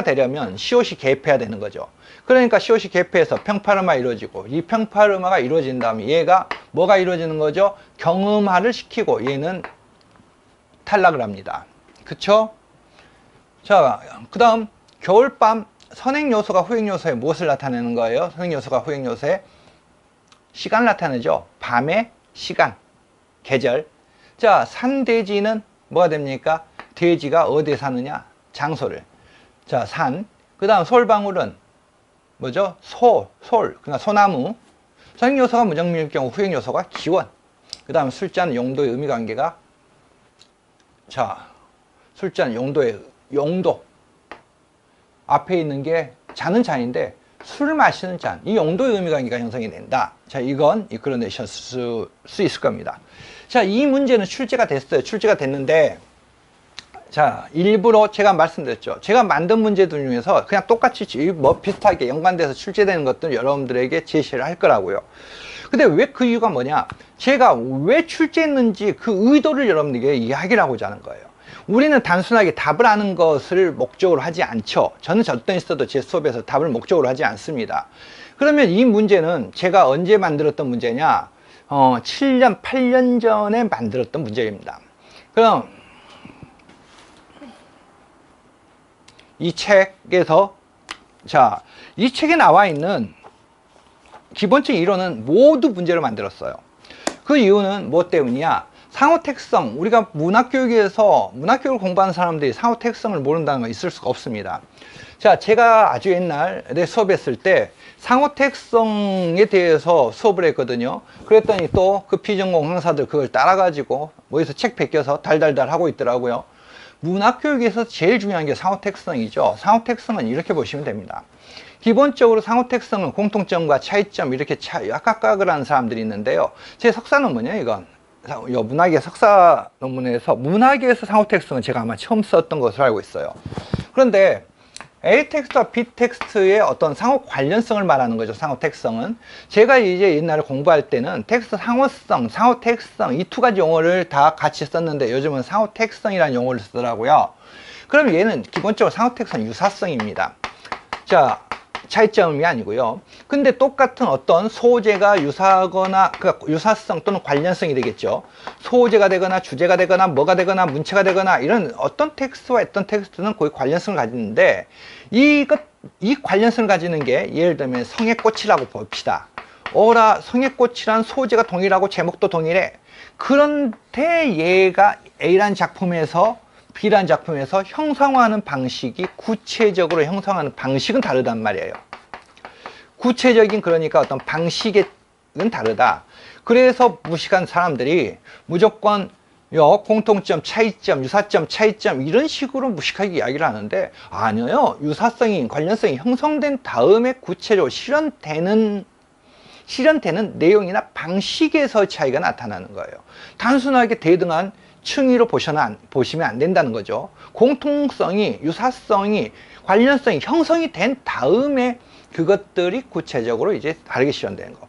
되려면 시옷이 개입해야 되는 거죠. 그러니까 시옷이 개폐해서 평파르마 이루어지고, 이 평파르마가 이루어진 다음에 얘가 뭐가 이루어지는 거죠? 경음화를 시키고 얘는 탈락을 합니다. 그쵸? 자, 그 다음 겨울밤 선행요소가 후행요소에 무엇을 나타내는 거예요? 선행요소가 후행요소에 시간을 나타내죠. 밤의 시간, 계절. 자, 산돼지는 뭐가 됩니까? 돼지가 어디에 사느냐? 장소를. 자, 산. 그 다음 솔방울은 뭐죠? 솔. 그러니까 소나무. 선행요소가 무정밀일 경우 후행요소가 기원. 그 다음 술자는 용도의 의미관계가, 자, 술자는 용도의 용도. 앞에 있는 게 잔은 잔인데 술을 마시는 잔. 이 용도의 의미관계가 형성이 된다. 자, 이건 이끌어내실 수 있을 겁니다. 자, 이 문제는 출제가 됐어요. 출제가 됐는데, 자, 일부러 제가 말씀드렸죠. 제가 만든 문제들 중에서 그냥 똑같이 뭐 비슷하게 연관돼서 출제되는 것들 여러분들에게 제시를 할 거라고요. 근데 왜 그 이유가 뭐냐? 제가 왜 출제했는지 그 의도를 여러분들에게 이야기를 하고자 하는 거예요. 우리는 단순하게 답을 아는 것을 목적으로 하지 않죠. 저는 어떤 있어도 제 수업에서 답을 목적으로 하지 않습니다. 그러면 이 문제는 제가 언제 만들었던 문제냐? 7년, 8년 전에 만들었던 문제입니다. 그럼 이 책에서, 자, 이 책에 나와 있는 기본적인 이론은 모두 문제로 만들었어요. 그 이유는 뭐 때문이냐? 상호택성, 우리가 문학교육에서 문학교육을 공부하는 사람들이 상호택성을 모른다는 건 있을 수가 없습니다. 자, 제가 아주 옛날에 수업했을 때 상호택성에 대해서 수업을 했거든요. 그랬더니 또 그 비전공 강사들 그걸 따라가지고 뭐에서 책 베껴서 달달달 하고 있더라고요. 문학교육에서 제일 중요한 게 상호택성이죠. 상호택성은 이렇게 보시면 됩니다. 기본적으로 상호택성은 공통점과 차이점 이렇게 약각각을 하는 사람들이 있는데요. 제 석사 논문이에요, 이건. 문학의 석사 논문에서 문학에서 상호택성은 제가 아마 처음 썼던 것으로 알고 있어요. 그런데 A 텍스트와 B 텍스트의 어떤 상호 관련성을 말하는 거죠. 상호택성은. 제가 이제 옛날에 공부할 때는 텍스트 상호성, 상호택성 이 두 가지 용어를 다 같이 썼는데 요즘은 상호택성이라는 용어를 쓰더라고요. 그럼 얘는 기본적으로 상호택성 유사성입니다. 자, 차이점이 아니고요. 근데 똑같은 어떤 소재가 유사하거나, 그러니까 유사성 또는 관련성이 되겠죠. 소재가 되거나 주제가 되거나 뭐가 되거나 문체가 되거나 이런 어떤 텍스트와 어떤 텍스트는 거의 관련성을 가지는데, 이 관련성을 가지는 게 예를 들면 성의 꽃이라고 봅시다. 어라, 성의 꽃이란 소재가 동일하고 제목도 동일해. 그런데 얘가 A라는 작품에서 B라는 작품에서 형성하는 방식이, 구체적으로 형성하는 방식은 다르단 말이에요. 구체적인, 그러니까 어떤 방식은 다르다. 그래서 무식한 사람들이 무조건 공통점, 차이점, 유사점, 차이점 이런 식으로 무식하게 이야기를 하는데, 아니에요. 유사성이, 관련성이 형성된 다음에 구체적으로 실현되는 내용이나 방식에서 차이가 나타나는 거예요. 단순하게 대등한 층위로 보시면 안 된다는 거죠. 공통성이, 유사성이, 관련성이 형성이 된 다음에 그것들이 구체적으로 이제 다르게 실현되는 거.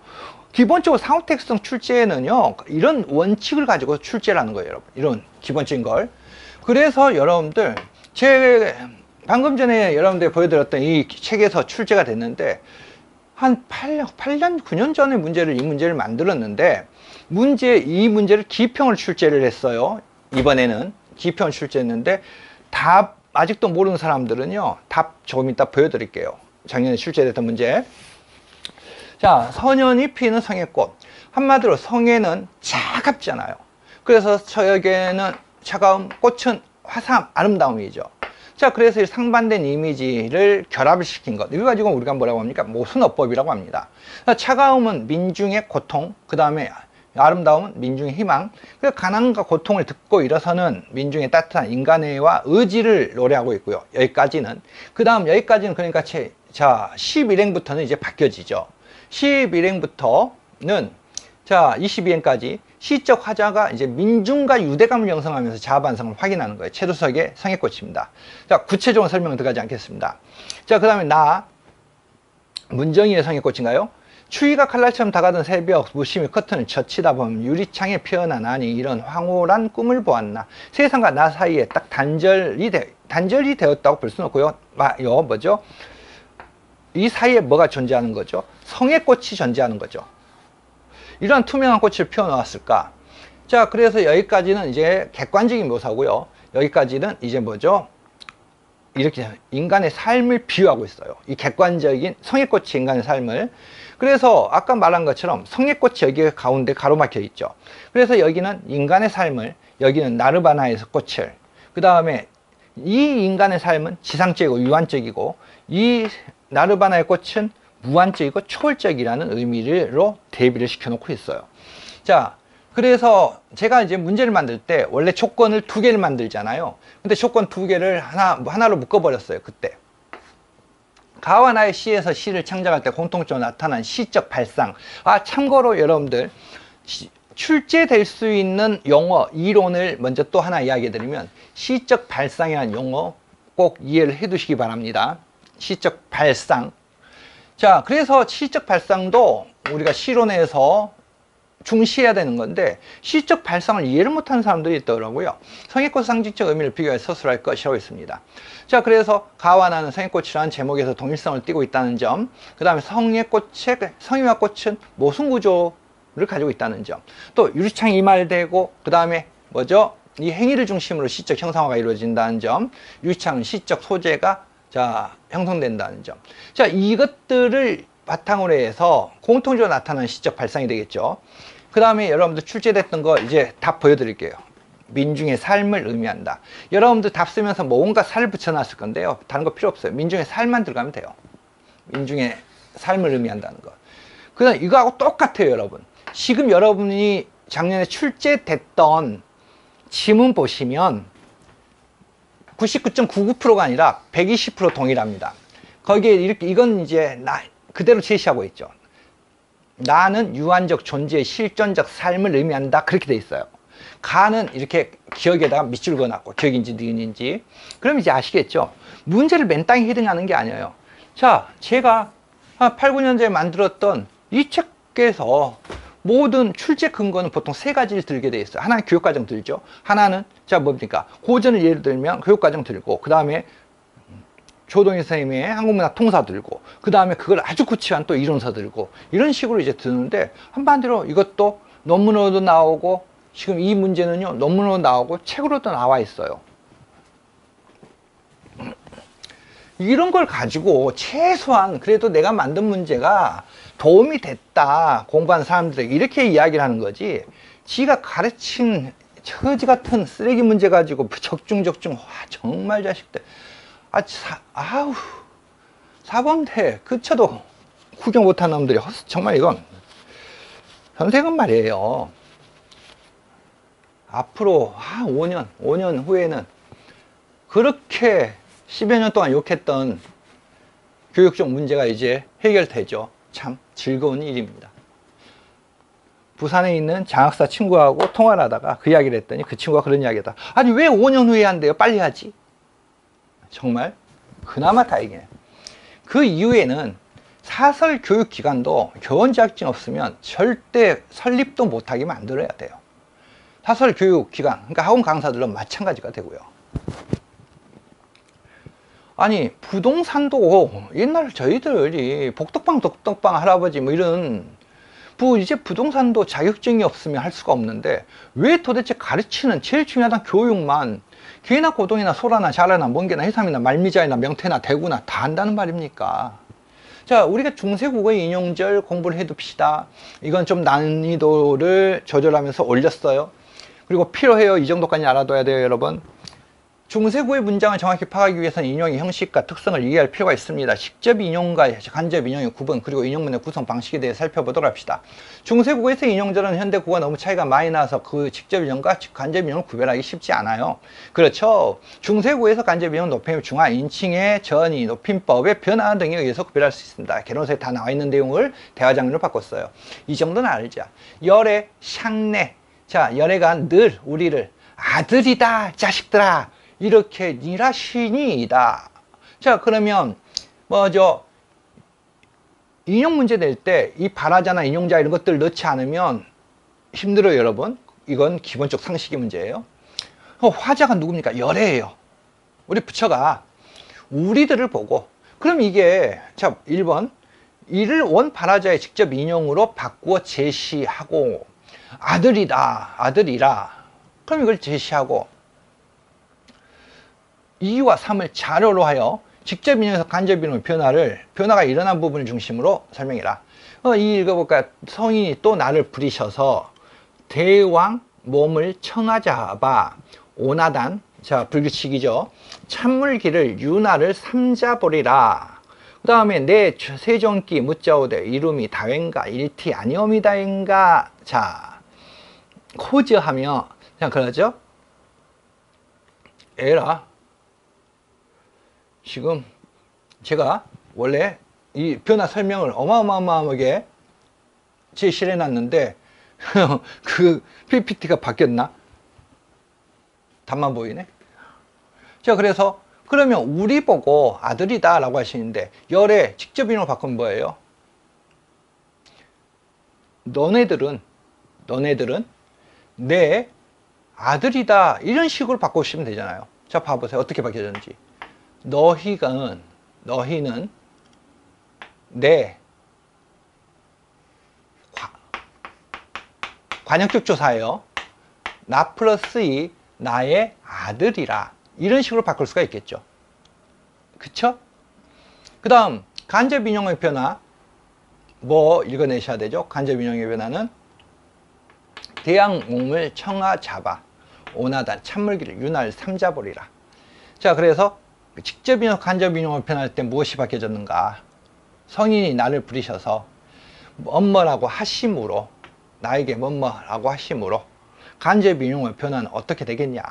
기본적으로 상호택성 출제에는요, 이런 원칙을 가지고 출제를 하는 거예요, 여러분. 이런 기본적인 걸. 그래서 여러분들, 방금 전에 여러분들 보여드렸던 이 책에서 출제가 됐는데, 한 8년, 9년 전에 이 문제를 만들었는데, 이 문제를 기평을 출제를 했어요. 이번에는 기평을 출제했는데, 답 아직도 모르는 사람들은요, 답 조금 이따 보여드릴게요. 작년에 출제됐던 문제. 자, 선연이 피는 성의꽃. 한마디로 성에는 차갑잖아요. 그래서 저에게는 차가움, 꽃은 화사함, 아름다움이죠. 자, 그래서 이 상반된 이미지를 결합을 시킨 것. 이거 가지고 우리가 뭐라고 합니까? 모순어법이라고 합니다. 차가움은 민중의 고통, 그 다음에 아름다움은 민중의 희망. 그 가난과 고통을 듣고 일어서는 민중의 따뜻한 인간애와 의지를 노래하고 있고요. 여기까지는. 그 다음 여기까지는 그러니까 자, 11행부터는 이제 바뀌어지죠. 11행부터는 자, 22행까지 시적 화자가 이제 민중과 유대감을 형성하면서 자아반성을 확인하는 거예요. 최두석의 성의꽃입니다. 자, 구체적인 설명은 들어가지 않겠습니다. 자, 그 다음에 문정희의 성의꽃인가요? 추위가 칼날처럼 다가던 새벽, 무심히 커튼을 젖히다 보면 유리창에 피어난 아니 이런 황홀한 꿈을 보았나. 세상과 나 사이에 딱 단절이 되었다고 볼 수는 없고요. 뭐죠? 이 사이에 뭐가 존재하는 거죠? 성의 꽃이 존재하는 거죠. 이러한 투명한 꽃을 피워 놓았을까? 자, 그래서 여기까지는 이제 객관적인 묘사고요. 여기까지는 이제 뭐죠? 이렇게 인간의 삶을 비유하고 있어요. 이 객관적인 성의꽃이 인간의 삶을. 그래서 아까 말한 것처럼 성의꽃이 여기 가운데 가로막혀 있죠. 그래서 여기는 인간의 삶을, 여기는 나르바나에서 꽃을, 그 다음에 이 인간의 삶은 지상적이고 유한적이고, 이 나르바나의 꽃은 무한적이고 초월적이라는 의미로 대비를 시켜놓고 있어요. 자, 그래서 제가 이제 문제를 만들 때 원래 조건을 두 개를 만들잖아요. 근데 조건 두 개를 하나로 묶어버렸어요, 그때. 가와 나의 시에서 시를 창작할 때 공통적으로 나타난 시적 발상. 아, 참고로 여러분들, 출제될 수 있는 용어, 이론을 먼저 또 하나 이야기해 드리면, 시적 발상이라는 용어 꼭 이해를 해 두시기 바랍니다. 시적 발상. 자, 그래서 시적 발상도 우리가 시론에서 중시해야 되는 건데, 시적 발상을 이해를 못하는 사람들이 있더라고요. 성의꽃 상징적 의미를 비교해 서술할 것이라고 했습니다. 자, 그래서 가와 나는 성의꽃이라는 제목에서 동일성을 띠고 있다는 점, 그 다음에 성의와 꽃은 모순 구조를 가지고 있다는 점, 또 유리창이 이말되고, 그 다음에 뭐죠? 이 행위를 중심으로 시적 형상화가 이루어진다는 점, 유리창은 시적 소재가 형성된다는 점. 자, 이것들을 바탕으로 해서 공통적으로 나타나는 시적 발상이 되겠죠. 그 다음에 여러분들 출제됐던 거 이제 답 보여드릴게요. 민중의 삶을 의미한다. 여러분들 답 쓰면서 뭔가 살을 붙여놨을 건데요. 다른 거 필요 없어요. 민중의 삶만 들어가면 돼요. 민중의 삶을 의미한다는 거. 그 다음 이거하고 똑같아요, 여러분. 지금 여러분이 작년에 출제됐던 지문 보시면 99.99%가 아니라 120% 동일합니다. 거기에 이렇게, 이건 이제 그대로 제시하고 있죠. 나는 유한적 존재의 실존적 삶을 의미한다. 그렇게 돼 있어요. 가는 이렇게 기억에다가 밑줄 그어놨고, 기억인지 니은인지. 그럼 이제 아시겠죠? 문제를 맨땅에 헤딩하는 게 아니에요. 자, 제가 8, 9년 전에 만들었던 이 책에서 모든 출제 근거는 보통 세 가지를 들게 돼 있어요. 하나는 교육과정 들죠. 하나는, 자, 뭡니까? 고전을 예를 들면 교육과정 들고, 그 다음에 조동희 선생님의 한국문학 통사 들고, 그 다음에 그걸 아주 구체한 또 이론서 들고, 이런 식으로 이제 드는데, 한반대로 이것도 논문으로도 나오고, 지금 이 문제는요, 논문으로 나오고 책으로도 나와 있어요. 이런 걸 가지고 최소한 그래도 내가 만든 문제가 도움이 됐다, 공부하는 사람들에게, 이렇게 이야기를 하는 거지, 지가 가르친 처지 같은 쓰레기 문제 가지고 적중적중, 와, 정말 자식들. 아우, 사범대 그쳐도 구경 못한 놈들이 정말 이건. 선생은 말이에요, 앞으로 5년 후에는 그렇게 10여 년 동안 욕했던 교육적 문제가 이제 해결되죠. 참 즐거운 일입니다. 부산에 있는 장학사 친구하고 통화를 하다가 그 이야기를 했더니 그 친구가 그런 이야기다. 아니, 왜 5년 후에 한대요? 빨리 하지. 정말 그나마 다행이에요. 그 이후에는 사설 교육기관도 교원 자격증 없으면 절대 설립도 못하게 만들어야 돼요. 사설 교육기관, 그러니까 학원 강사들은 마찬가지가 되고요. 아니, 부동산도 옛날 저희들이 복덕방 할아버지 뭐 이런 이제 부동산도 자격증이 없으면 할 수가 없는데, 왜 도대체 가르치는 제일 중요한 교육만 개나 고동이나 소라나 자라나 멍게나 해삼이나 말미잘이나 명태나 대구나 다 한다는 말입니까? 자, 우리가 중세국어 인용절 공부를 해둡시다. 이건 좀 난이도를 조절하면서 올렸어요. 그리고 필요해요. 이 정도까지 알아둬야 돼요, 여러분. 중세구의 문장을 정확히 파악하기 위해서는 인용의 형식과 특성을 이해할 필요가 있습니다. 직접 인용과 간접 인용의 구분, 그리고 인용문의 구성 방식에 대해 살펴보도록 합시다. 중세국어에서 인용절은 현대국어가 너무 차이가 많이 나서 그 직접 인용과 간접 인용을 구별하기 쉽지 않아요. 그렇죠. 중세국어에서 간접 인용, 높임, 중하, 인칭의 전이, 높임법의 변화 등에 의해서 구별할 수 있습니다. 개론서에 다 나와 있는 내용을 대화 장르로 바꿨어요. 이 정도는 알자. 열애, 샹내. 자, 열애가 늘 우리를 아들이다, 자식들아, 이렇게 니라 신이다. 자, 그러면 인용 문제 낼 때 이 발화자나 인용자 이런 것들 넣지 않으면 힘들어요, 여러분. 이건 기본적 상식의 문제예요. 화자가 누굽니까? 열애예요. 우리 부처가 우리들을 보고 그럼 이게, 자, 1번. 이를 원발화자의 직접 인용으로 바꾸어 제시하고, 아들이다, 아들이라. 그럼 이걸 제시하고, 2와 3을 자료로 하여 직접 인용에서 간접 인용 변화가 일어난 부분을 중심으로 설명해라. 이 읽어볼까요? 성인이 또 나를 부리셔서 대왕 몸을 청하자바 오나단, 자, 불규칙이죠. 찬물기를 유나를 삼자보리라. 그 다음에 내 세종기 묻자오되 이름이 다웬가 일티 아니오미다인가. 자, 코즈하며, 자, 그러죠? 에라. 지금 제가 원래 이 변화 설명을 어마어마하게 제시를 해놨는데 그 PPT가 바뀌었나? 답만 보이네. 자, 그래서 그러면 우리 보고 아들이다 라고 하시는데 열에 직접 인용을 바꾸면 뭐예요? 너네들은 내 아들이다 이런 식으로 바꾸시면 되잖아요. 자, 봐보세요. 어떻게 바뀌어졌는지. 너희는 내 관형격 조사예요. 나 플러스 이 나의 아들이라 이런 식으로 바꿀 수가 있겠죠. 그쵸? 그 다음 간접 인용의 변화 뭐 읽어내셔야 되죠. 간접 인용의 변화는 대양몽을 청하 잡아 오나단 찬물기를 윤활 삼자보리라. 자, 그래서 직접 인용 간접 인용을 변할 때 무엇이 바뀌어졌는가? 성인이 나를 부리셔서 뭐라고 하심으로, 나에게 뭐라고 하심으로 간접 인용의 변화는 어떻게 되겠냐?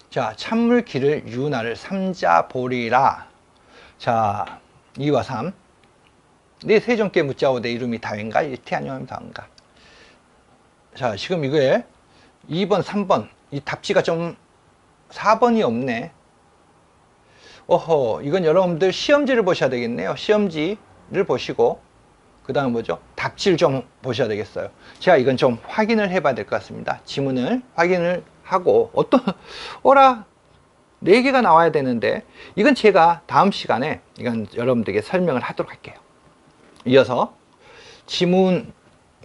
자, 찬물기를 유나를 삼자보리라. 자, 2와 3. 내 세종께 묻자오되 이름이 다윈가 일티 아니오면 다인가. 자, 지금 이거에 2번 3번 이 답지가 좀 4번이 없네. 어허, 이건 여러분들 시험지를 보셔야 되겠네요. 시험지를 보시고 그 다음 뭐죠? 답지를 좀 보셔야 되겠어요. 제가 이건 좀 확인을 해 봐야 될 것 같습니다. 지문을 확인을 하고 어라 4개가 나와야 되는데 이건 제가 다음 시간에 이건 여러분들에게 설명을 하도록 할게요. 이어서 지문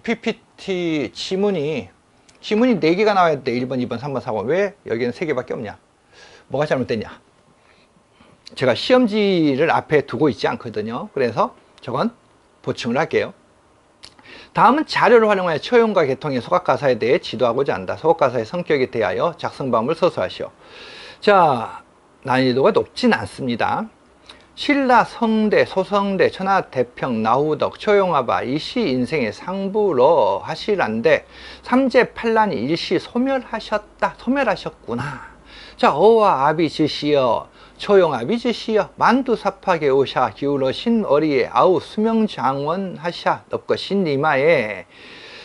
PPT 지문이 4개가 나와야 돼. 1번, 2번, 3번, 4번. 왜 여기는 3개밖에 없냐? 뭐가 잘못됐냐? 제가 시험지를 앞에 두고 있지 않거든요. 그래서 저건 보충을 할게요. 다음은 자료를 활용하여 처용과 개통의 소각가사에 대해 지도하고자 한다. 소각가사의 성격에 대하여 작성방법을 서술하시오. 자, 난이도가 높진 않습니다. 신라, 성대, 소성대, 천하대평, 나후덕, 초용화바, 이시 인생의 상부로 하시란데 삼재팔란이 일시 소멸하셨구나. 자, 어와 아비지시여 초용아비지시여 만두사파게 오샤 기울어 신어리에 아우 수명장원 하샤 덮거 신리마에.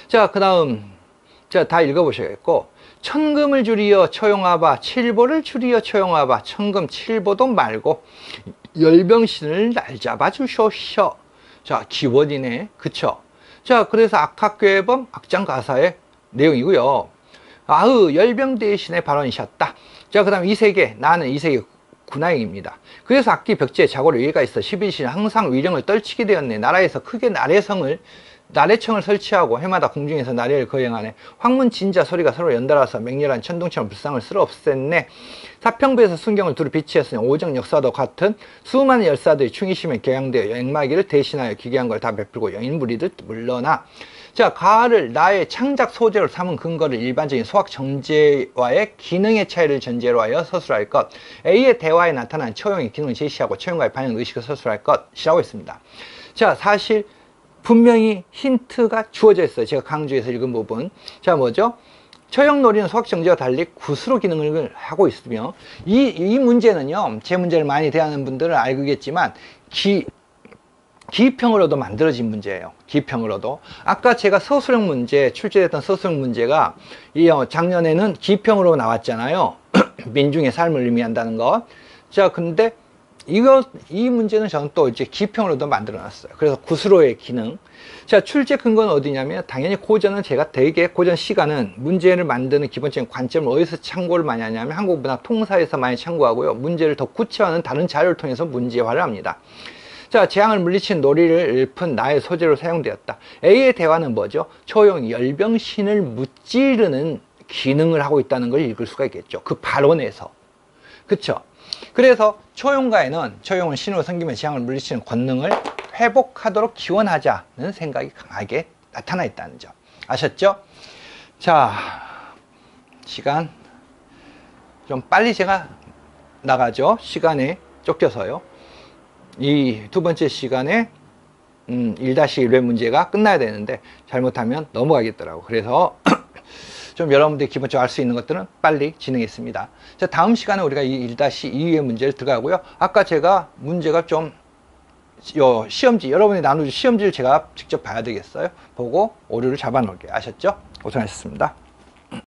자, 그 다음 자, 다 읽어보셔야겠고 천금을 줄이어 초용아바 칠보를 줄이어 초용아바 천금 칠보도 말고 열병신을 날 잡아 주쇼셔. 자, 기원이네. 그쵸? 자, 그래서 악학괴범 악장가사의 내용이고요. 아으 열병 대신의 발언이셨다. 자, 그 다음 이세계 나는 이세계 군하행입니다. 그래서 악기 벽지에 자고로 위가 있어 11신 항상 위령을 떨치게 되었네. 나라에서 크게 나래청을 설치하고 해마다 공중에서 나래를 거행하네. 황문 진자 소리가 서로 연달아서 맹렬한 천둥처럼 불상을 쓸어 없앴네. 사평부에서 순경을 두루 비치했으니 오정 역사도 같은 수많은 열사들이 충이심에 격양되어 영마기를 대신하여 기괴한 걸 다 베풀고 영인무리들 물러나. 자, 가를 나의 창작 소재로 삼은 근거를 일반적인 소학 정제와의 기능의 차이를 전제로 하여 서술할 것. A의 대화에 나타난 처용의 기능을 제시하고 처용과의 반영 의식을 서술할 것이라고 했습니다. 자, 사실 분명히 힌트가 주어져 있어요. 제가 강조해서 읽은 부분. 자, 뭐죠? 처형놀이는 소학정제와 달리 구수로 기능을 하고 있으며 이 문제는요, 제 문제를 많이 대하는 분들은 알겠지만 기입형으로도 만들어진 문제예요. 기입형으로도. 아까 제가 서술형 문제 출제됐던 서술형 문제가 작년에는 기입형으로 나왔잖아요. 민중의 삶을 의미한다는 것. 자, 근데 이 문제는 저는 또 이제 기평으로도 만들어 놨어요. 그래서 구스로의 기능. 자, 출제 근거는 어디냐면, 당연히 고전은 제가 되게, 고전 시간은 문제를 만드는 기본적인 관점을 어디서 참고를 많이 하냐면, 한국문학 통사에서 많이 참고하고요. 문제를 더 구체화하는 다른 자료를 통해서 문제화를 합니다. 자, 재앙을 물리친 놀이를 읊은 나의 소재로 사용되었다. A의 대화는 뭐죠? 초용 열병신을 무찌르는 기능을 하고 있다는 걸 읽을 수가 있겠죠. 그 발언에서. 그쵸? 그래서 초용가에는 초용은 신으로 섬기며 재앙을 물리치는 권능을 회복하도록 기원하자는 생각이 강하게 나타나 있다는 점. 아셨죠? 자, 시간 좀 빨리 제가 나가죠. 시간에 쫓겨서요. 이 두 번째 시간에 1-1회 문제가 끝나야 되는데 잘못하면 넘어가겠더라고. 그래서 좀 여러분들이 기본적으로 알 수 있는 것들은 빨리 진행했습니다. 자, 다음 시간에 우리가 이 1-2의 문제를 들어가고요. 아까 제가 문제가 좀 시험지, 여러분이 나눠준 시험지를 제가 직접 봐야 되겠어요. 보고 오류를 잡아 놓을게요. 아셨죠? 고생하셨습니다.